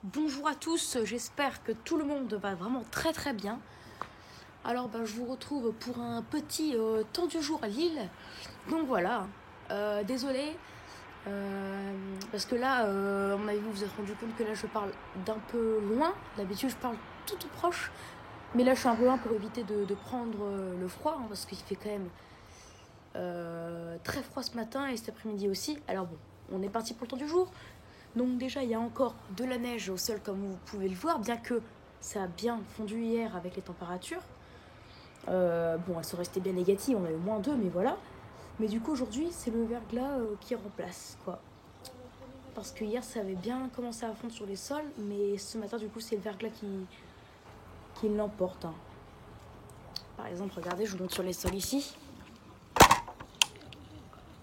Bonjour à tous, j'espère que tout le monde va vraiment très très bien. Alors je vous retrouve pour un petit temps du jour à Lille. Donc voilà, désolé, parce que là, à mon avis, vous vous êtes rendu compte que là je parle d'un peu loin. D'habitude je parle tout proche, mais là je suis un peu loin pour éviter de prendre le froid, parce qu'il fait quand même très froid ce matin et cet après-midi aussi. Alors bon, on est parti pour le temps du jour. Donc déjà, il y a encore de la neige au sol comme vous pouvez le voir, bien que ça a bien fondu hier avec les températures. Elles sont restées bien négatives, on a eu -2, mais voilà. Mais du coup, aujourd'hui, c'est le verglas qui remplace, quoi. Parce que hier, ça avait bien commencé à fondre sur les sols, mais ce matin, du coup, c'est le verglas qui l'emporte. Par exemple, regardez, je vous montre sur les sols ici.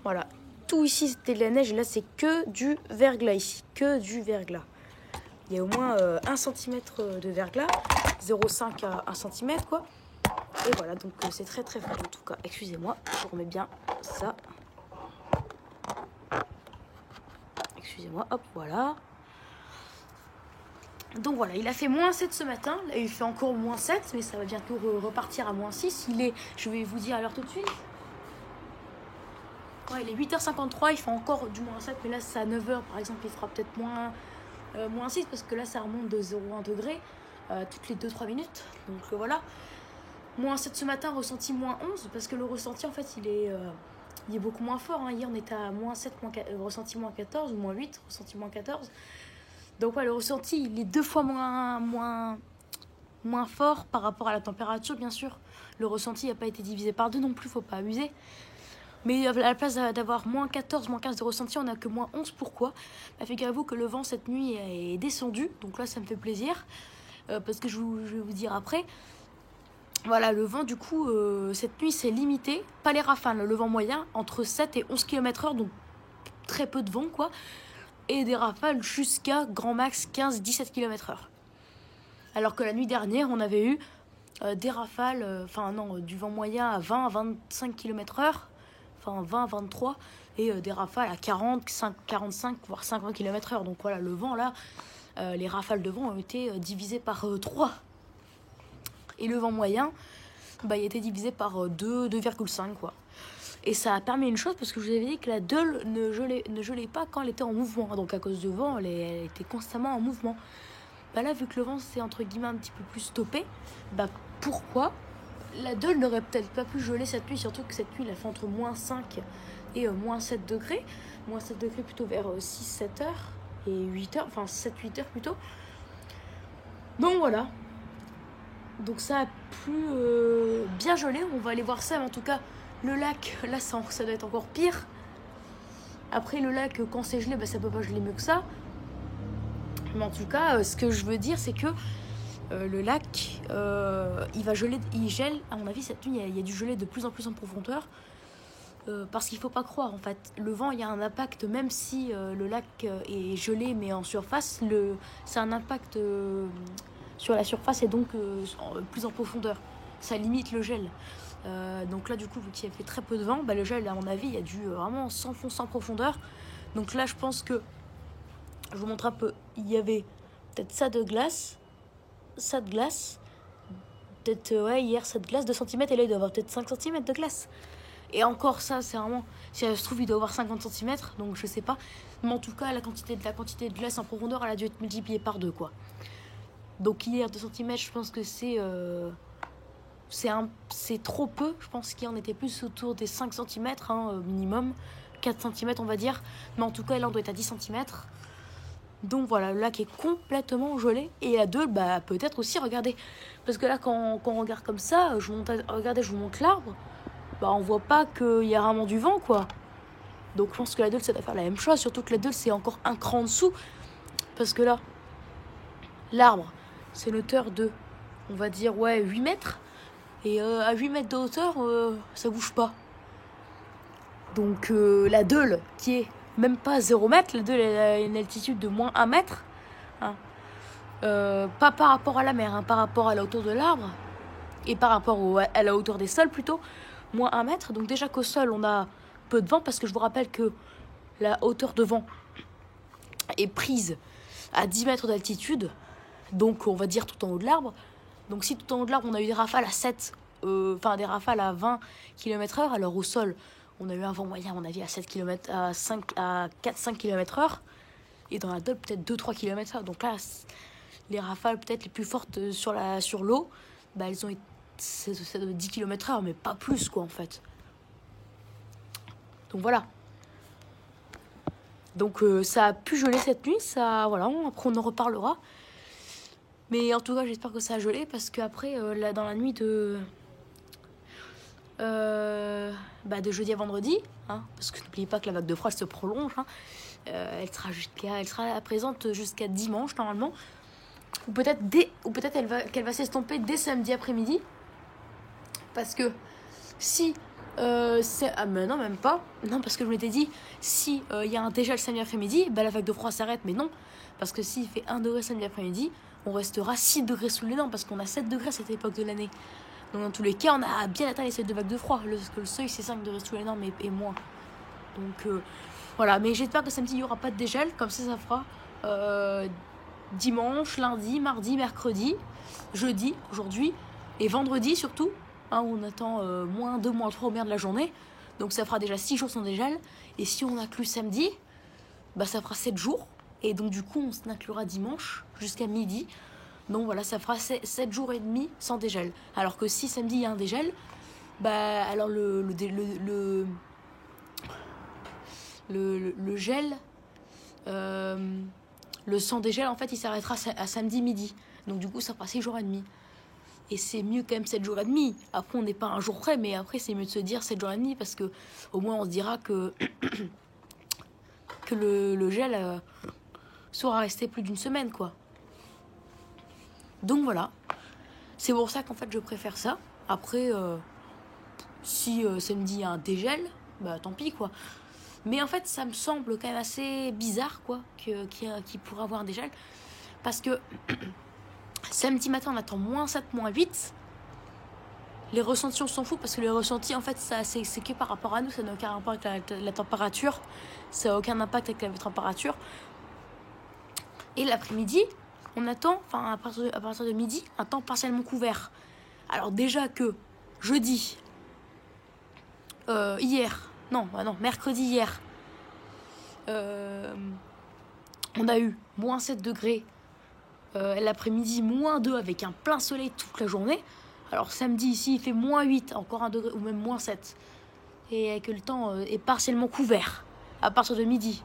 Voilà. Tout ici, c'était de la neige, et là, c'est que du verglas ici. Que du verglas. Il y a au moins 1 cm de verglas, 0,5 à 1 cm quoi. Et voilà, donc c'est très très fort en tout cas. Excusez-moi, je remets bien ça. Excusez-moi, hop, voilà. Donc voilà, il a fait -7 ce matin. Là, il fait encore -7, mais ça va bientôt repartir à -6. Il est, je vais vous dire à l'heure tout de suite. Ouais, il est 8h53, il fait encore du -7, mais là c'est à 9h par exemple, il fera peut-être -6 parce que là ça remonte de 0,1 degré toutes les 2-3 minutes. Donc voilà. -7 ce matin, ressenti -11 parce que le ressenti en fait il est beaucoup moins fort. Hier on était à -7, ressenti -14 ou -8, ressenti -14. Donc ouais, le ressenti il est 2 fois moins fort par rapport à la température bien sûr. Le ressenti n'a pas été divisé par 2 non plus, faut pas abuser. Mais à la place d'avoir -14, -15 de ressenti, on a que -11. Pourquoi ? Figurez-vous que le vent cette nuit est descendu. Donc là, ça me fait plaisir. Parce que je vais vous dire après. Voilà, le vent, du coup, cette nuit, c'est limité. Pas les rafales, le vent moyen, entre 7 et 11 km/h. Donc très peu de vent, quoi. Et des rafales jusqu'à grand max 15-17 km/h. Alors que la nuit dernière, on avait eu des rafales, du vent moyen à 20-25 km/h. 20-23 et des rafales à 40, 45 voire 50 km/h. Donc voilà, le vent là, les rafales de vent ont été divisées par 3 et le vent moyen il a été divisé par 2,5 quoi. Et ça a permis une chose, parce que je vous avais dit que la Dole ne gelait pas quand elle était en mouvement. Donc à cause du vent, elle était constamment en mouvement. Là, vu que le vent s'est entre guillemets un petit peu plus stoppé, pourquoi la Dole n'aurait peut-être pas pu geler cette nuit, surtout que cette nuit, elle a fait entre -5 et -7 degrés. -7 degrés plutôt vers 6-7 heures et 8 heures, enfin 7-8 heures plutôt. Donc voilà. Donc ça a pu bien geler. On va aller voir ça, mais en tout cas, le lac, là, ça doit être encore pire. Après, le lac, quand c'est gelé, ça peut pas geler mieux que ça. Mais en tout cas, ce que je veux dire, c'est que le lac, il va geler, il gèle. À mon avis, cette nuit, il y a du gelé de plus en plus en profondeur. Parce qu'il ne faut pas croire, en fait. Le vent, il y a un impact, même si le lac est gelé, mais en surface, c'est un impact sur la surface et donc plus en profondeur. Ça limite le gel. Donc là, du coup, vu qu'il y a fait très peu de vent, le gel, à mon avis, il a dû vraiment s'enfoncer en profondeur. Donc là, je pense que, je vous montre un peu, il y avait peut-être ça de glace, peut-être, hier, ça de glace, 2 cm, et là, il doit y avoir peut-être 5 cm de glace. Et encore, ça, c'est vraiment, si ça se trouve, il doit y avoir 50 cm, donc je sais pas. Mais en tout cas, la quantité de glace en profondeur, elle a dû être multipliée par 2, quoi. Donc hier, 2 cm, je pense que c'est trop peu. Je pense qu'il y en était plus autour des 5 cm, minimum. 4 cm, on va dire. Mais en tout cas, là, on doit être à 10 cm. Donc voilà, le lac est complètement gelé. Et la Dole, peut-être aussi, regardez. Parce que là, quand on regarde comme ça, je vous montre l'arbre. On voit pas qu'il y a vraiment du vent, quoi. Donc je pense que la Dole, ça doit faire la même chose. Surtout que la Dole, c'est encore un cran en dessous. Parce que là, l'arbre, c'est une hauteur de, on va dire, 8 mètres. Et à 8 mètres de hauteur, ça bouge pas. Donc la Dole, qui est même pas 0 mètre, la Dole, elle a une altitude de -1 mètre. Pas par rapport à la mer, par rapport à la hauteur de l'arbre. Et par rapport à la hauteur des sols, plutôt. -1 mètre. Donc déjà qu'au sol, on a peu de vent, parce que je vous rappelle que la hauteur de vent est prise à 10 mètres d'altitude, donc on va dire tout en haut de l'arbre. Donc si tout en haut de l'arbre on a eu des rafales à 7, des rafales à 20 km/h, alors au sol on a eu un vent moyen à mon avis à 7 km, à 4-5 km/h, et dans la Dolbe peut-être 2-3 km/h. Donc là les rafales peut-être les plus fortes sur l'eau, elles ont été c'est de 10 km/h, mais pas plus quoi en fait. Donc voilà. Donc ça a pu geler cette nuit, ça, voilà, après on en reparlera. Mais en tout cas j'espère que ça a gelé, parce qu'après là, dans la nuit de jeudi à vendredi, parce que n'oubliez pas que la vague de froid elle se prolonge, elle sera présente jusqu'à dimanche normalement, ou peut-être qu'elle va s'estomper dès samedi après-midi, parce que si mais non, même pas. Non, parce que je m'étais dit, si il y a un dégel samedi après-midi, la vague de froid s'arrête. Mais non, parce que s'il fait 1 degré samedi après-midi, on restera 6 degrés sous les normes, parce qu'on a 7 degrés à cette époque de l'année. Donc dans tous les cas, on a bien atteint les 7 de vague de froid. Le seuil, c'est 5 degrés sous les normes et moins. Donc voilà, mais j'espère que samedi, il n'y aura pas de dégel. Comme ça fera dimanche, lundi, mardi, mercredi, jeudi, aujourd'hui, et vendredi surtout. Où on attend -2, -3 au milieu de la journée. Donc ça fera déjà 6 jours sans dégel. Et si on inclut samedi, ça fera 7 jours. Et donc du coup, on s'inclura dimanche jusqu'à midi. Donc voilà, ça fera 7 jours et demi sans dégel. Alors que si samedi il y a un dégel, alors le gel, le sans dégel, en fait, il s'arrêtera à samedi midi. Donc du coup, ça fera 6 jours et demi. Et c'est mieux quand même 7 jours et demi. Après, on n'est pas un jour près, mais après, c'est mieux de se dire 7 jours et demi, parce que au moins, on se dira que le gel sera resté plus d'une semaine, quoi. Donc voilà. C'est pour ça qu'en fait, je préfère ça. Après, si samedi, il y a un dégel, tant pis, quoi. Mais en fait, ça me semble quand même assez bizarre, quoi, qu'il pourrait avoir un dégel. Parce que samedi matin, on attend -7, -8. Les ressentis, on s'en fout, parce que les ressentis, en fait, c'est que par rapport à nous. Ça n'a aucun rapport avec la température. Ça n'a aucun impact avec la température. Et l'après-midi, on attend, à partir de midi, un temps partiellement couvert. Alors déjà que jeudi, mercredi hier, on a eu -7 degrés. L'après-midi, -2 avec un plein soleil toute la journée. Alors samedi ici il fait -8, encore 1 degré, ou même -7, et que le temps est partiellement couvert à partir de midi,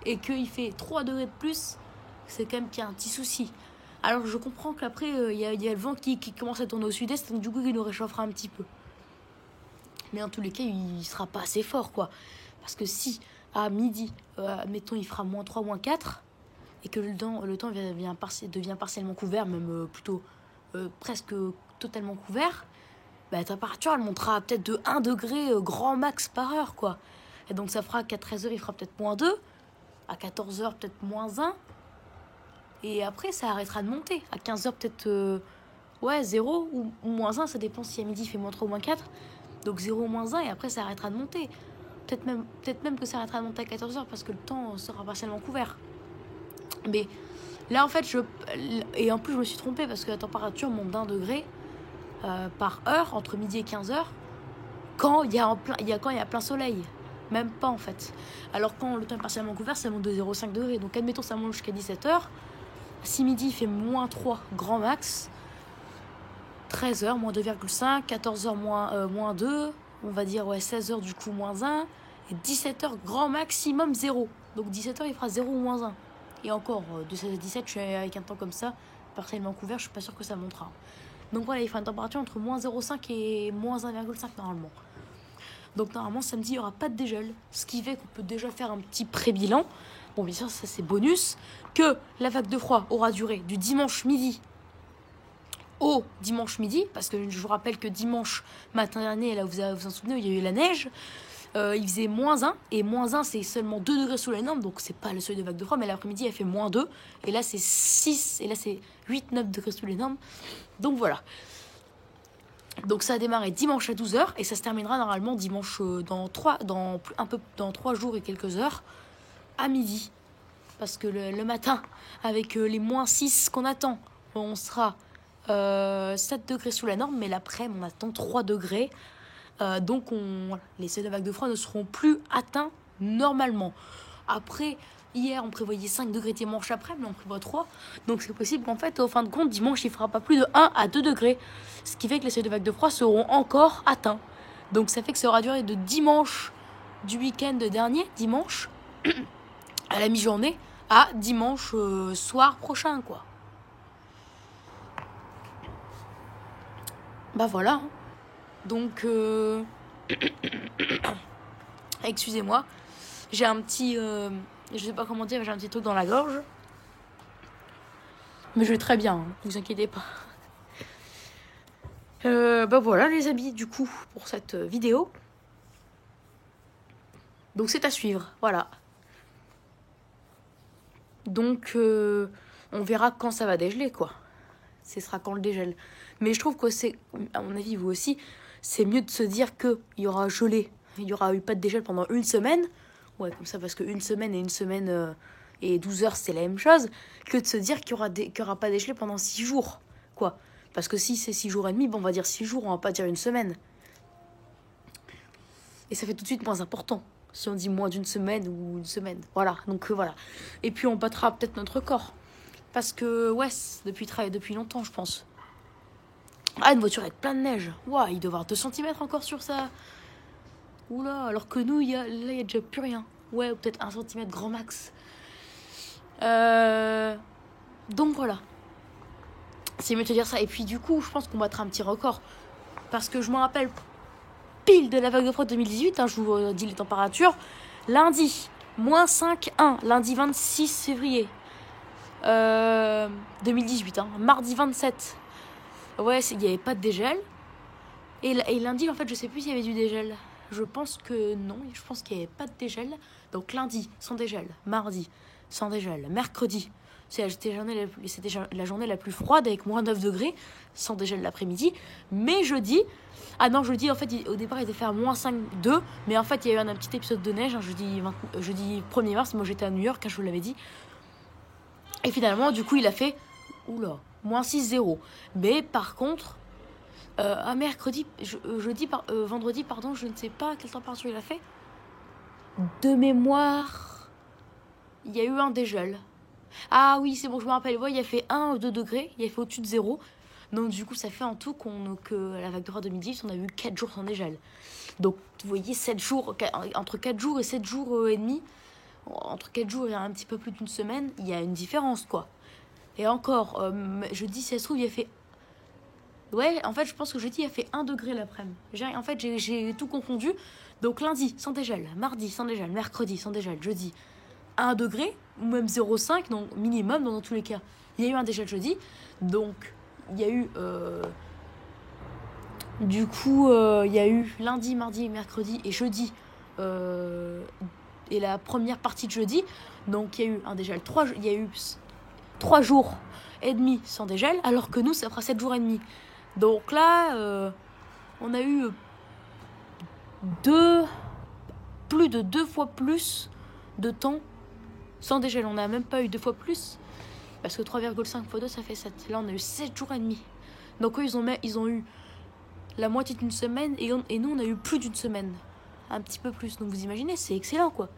et qu'il fait 3 degrés de plus, c'est quand même qu'il y a un petit souci. Alors je comprends qu'après il y a le vent qui commence à tourner au sud-est, donc du coup il nous réchauffera un petit peu. Mais en tous les cas il sera pas assez fort, quoi. Parce que si à midi, mettons, il fera -3, -4, et que le temps devient partiellement couvert, même plutôt presque totalement couvert, la température elle montera peut-être de 1 degré grand max par heure, quoi. Et donc ça fera qu'à 13h il fera peut-être -2, à 14h peut-être -1, et après ça arrêtera de monter. À 15h peut-être 0 ou -1, ça dépend si à midi il fait -3 ou -4. Donc 0 ou -1, et après ça arrêtera de monter. Peut-être même que ça arrêtera de monter à 14h, parce que le temps sera partiellement couvert. Mais là en fait et en plus je me suis trompée, parce que la température monte d'1 degré par heure entre midi et 15h quand il y a plein soleil. Même pas en fait. Alors quand le temps est partiellement couvert, ça monte de 0,5 degrés. Donc admettons ça monte jusqu'à 17h. Si midi il fait -3 grand max, 13h -2,5, 14h -2, on va dire 16h du coup -1, et 17h grand maximum 0. Donc 17h il fera 0 ou -1. Et encore, de 16 à 17, je suis avec un temps comme ça, partiellement couvert, je suis pas sûre que ça montera. Donc voilà, il fera une température entre -0,5 et -1,5 normalement. Donc normalement, samedi, il n'y aura pas de dégel. Ce qui fait qu'on peut déjà faire un petit pré-bilan. Bon, bien sûr, ça c'est bonus. Que la vague de froid aura duré du dimanche midi au dimanche midi. Parce que je vous rappelle que dimanche matin dernier, là vous en souvenez, il y a eu la neige. Il faisait -1, et -1 c'est seulement 2 degrés sous les normes, donc c'est pas le seuil de vague de froid. Mais l'après-midi elle fait -2, et là c'est 6, et là c'est 8-9 degrés sous les normes. Donc voilà. Donc ça a démarré dimanche à 12h, et ça se terminera normalement dimanche dans 3 jours et quelques heures à midi. parce que le matin, avec les moins 6 qu'on attend, on sera 7 degrés sous la norme, mais l'après-midi, on attend 3 degrés. Donc, les seuils de vague de froid ne seront plus atteints normalement. Après, hier, on prévoyait 5 degrés dimanche après, mais on prévoit 3. Donc, c'est possible qu'en fait, au fin de compte, dimanche, il ne fera pas plus de 1 à 2 degrés. Ce qui fait que les seuils de vague de froid seront encore atteints. Donc, ça fait que ça aura duré de dimanche du week-end dernier, dimanche, à la mi-journée, à dimanche soir prochain, quoi. Bah voilà. Donc, excusez-moi, j'ai un petit, je sais pas comment dire, j'ai un petit truc dans la gorge. Mais je vais très bien, vous inquiétez pas. Bah voilà les amis, du coup, pour cette vidéo. Donc c'est à suivre, voilà. Donc, on verra quand ça va dégeler, quoi. Ce sera quand le dégel. Mais je trouve que c'est, à mon avis, vous aussi, c'est mieux de se dire qu'il y aura gelé, il y aura eu pas de dégel pendant une semaine. Ouais, comme ça, parce qu'une semaine et une semaine et 12 heures, c'est la même chose, que de se dire qu'il y aura pas de dégelé pendant 6 jours, quoi. Parce que si c'est 6 jours et demi, bon, on va dire 6 jours, on va pas dire une semaine. Et ça fait tout de suite moins important, si on dit moins d'une semaine ou une semaine. Voilà, donc voilà. Et puis on battra peut-être notre corps. Parce que, ouais, depuis longtemps, je pense. Ah, une voiture avec plein de neige. Ouah, il doit y avoir 2 cm encore sur ça. Oula, alors que nous, là, il n'y a déjà plus rien. Ouais, ou peut-être 1 cm grand max. Donc voilà. C'est mieux de te dire ça. Et puis du coup, je pense qu'on battra un petit record. Parce que je me rappelle pile de la vague de froid 2018. Hein, je vous dis les températures. Lundi, moins 5,1. Lundi 26 février. 2018. Hein, mardi 27. Ouais, il n'y avait pas de dégel. Et lundi, en fait, je sais plus s'il y avait du dégel. Je pense que non. Je pense qu'il n'y avait pas de dégel. Donc lundi, sans dégel. Mardi, sans dégel. Mercredi, c'était la journée la plus froide avec moins 9 degrés. Sans dégel l'après-midi. Mais jeudi, en fait, au départ, il était fait à moins 5,2. Mais en fait, il y a eu un petit épisode de neige. Jeudi 1er mars, moi j'étais à New York, hein, je vous l'avais dit. Et finalement, du coup, il a fait moins 6,0. Mais par contre, vendredi, pardon, je ne sais pas quelle température il a fait. De mémoire, il y a eu un dégel. Ah oui, c'est bon, je me rappelle. Ouais, il a fait 1 ou 2 degrés, il a fait au-dessus de 0. Donc du coup, ça fait en tout que la vague de froid 2010, on a eu 4 jours sans dégel. Donc, vous voyez, 7 jours, entre 4 jours et 7 jours et demi, entre 4 jours et un petit peu plus d'une semaine, il y a une différence, quoi. Et encore, jeudi, si ça se trouve, il a fait... Ouais, en fait, je pense que jeudi, il a fait 1 degré l'après-midi. En fait, j'ai tout confondu. Donc lundi, sans dégel. Mardi, sans dégel. Mercredi, sans dégel. Jeudi, 1 degré, ou même 0,5, donc minimum dans tous les cas. Il y a eu un dégel jeudi. Donc, il y a eu... il y a eu lundi, mardi, mercredi et jeudi. Et la première partie de jeudi. Donc, il y a eu un dégel. Il y a eu 3 jours et demi sans dégel, alors que nous, ça fera 7 jours et demi. Donc là, on a eu plus de 2 fois plus de temps sans dégel. On n'a même pas eu 2 fois plus, parce que 3,5 fois 2, ça fait 7. Là, on a eu 7 jours et demi. Donc eux, ils ont eu la moitié d'une semaine, et nous, on a eu plus d'une semaine. Un petit peu plus. Donc vous imaginez, c'est excellent, quoi.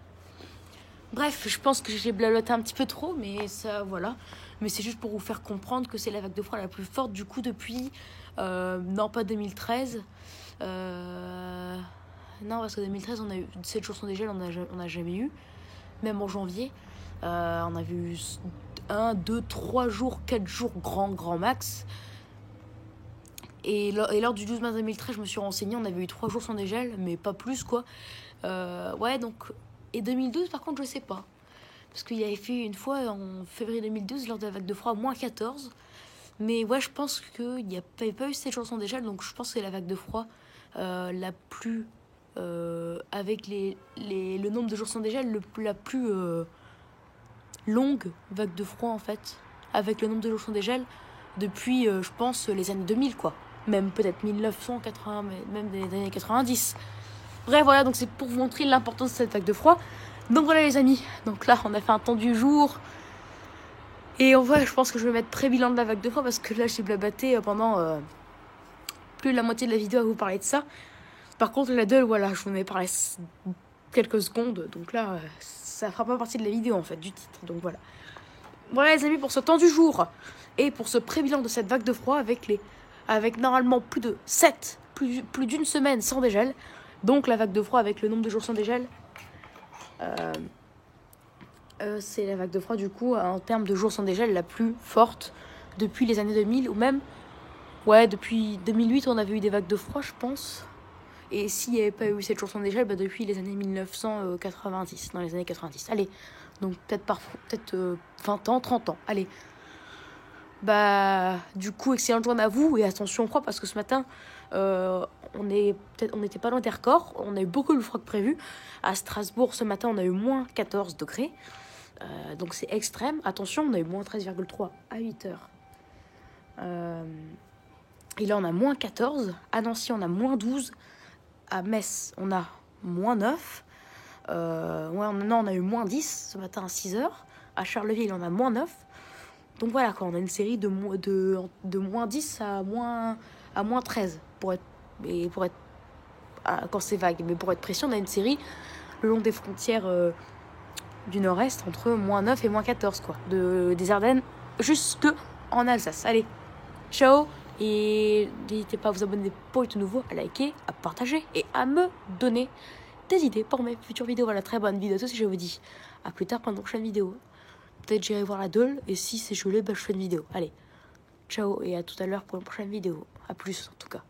Bref, je pense que j'ai blablaté un petit peu trop, mais ça, voilà. Mais c'est juste pour vous faire comprendre que c'est la vague de froid la plus forte, du coup, depuis... non, pas 2013. Non, parce que 2013, on a eu 7 jours sans dégel, on n'a jamais eu. Même en janvier, on avait eu 1, 2, 3 jours, 4 jours, grand max. Et lors du 12 mars 2013, je me suis renseignée, on avait eu 3 jours sans dégel, mais pas plus, quoi. Ouais, donc... Et 2012, par contre, je sais pas. Parce qu'il y avait fait une fois, en février 2012, lors de la vague de froid, moins 14. Mais ouais, je pense qu'il n'y avait pas eu 7 jours sans dégel, donc je pense que c'est la vague de froid la plus... avec le nombre de jours sans dégel, la plus longue vague de froid, en fait. Avec le nombre de jours sans dégel depuis, je pense, les années 2000, quoi. Même peut-être 1980, même des années 90. Bref, voilà, donc c'est pour vous montrer l'importance de cette vague de froid. Donc voilà les amis, donc là on a fait un temps du jour. Et en vrai je pense que je vais mettre pré-bilan de la vague de froid parce que là j'ai blabaté pendant plus de la moitié de la vidéo à vous parler de ça. Par contre la Dole, voilà, je vous en ai parlé quelques secondes, donc là ça fera pas partie de la vidéo en fait, du titre, donc voilà. Voilà les amis pour ce temps du jour et pour ce pré-bilan de cette vague de froid avec normalement plus d'une semaine sans dégel. Donc la vague de froid avec le nombre de jours sans dégel, c'est la vague de froid du coup en termes de jours sans dégel la plus forte depuis les années 2000 ou même depuis 2008 on avait eu des vagues de froid je pense. Et s'il n'y avait pas eu cette jours sans dégel, depuis les années 1990, dans les années 90. Allez, donc peut-être 20 ans, 30 ans, allez. Du coup, excellente journée à vous et attention au froid parce que ce matin, on n'était pas loin des records. On a eu beaucoup plus froid que prévu. À Strasbourg, ce matin, on a eu moins 14 degrés. Donc c'est extrême. Attention, on a eu moins 13,3 à 8 heures. Et là, on a moins 14. À Nancy, on a moins 12. À Metz, on a moins 9. On a eu moins 10 ce matin à 6 heures. À Charleville, on a moins 9. Donc voilà, on a une série de moins 10 à moins 13 quand c'est vague. Mais pour être précis, on a une série le long des frontières du nord-est entre moins 9 et moins 14, des Ardennes jusque en Alsace. Allez, ciao. Et n'hésitez pas à vous abonner pour être nouveau, à liker, à partager et à me donner des idées pour mes futures vidéos. Voilà, très bonne vidéo. Si je vous dis à plus tard pour une prochaine vidéo. Peut-être j'irai voir la Dole et si c'est gelé, je fais une vidéo. Allez, ciao et à tout à l'heure pour une prochaine vidéo. À plus en tout cas.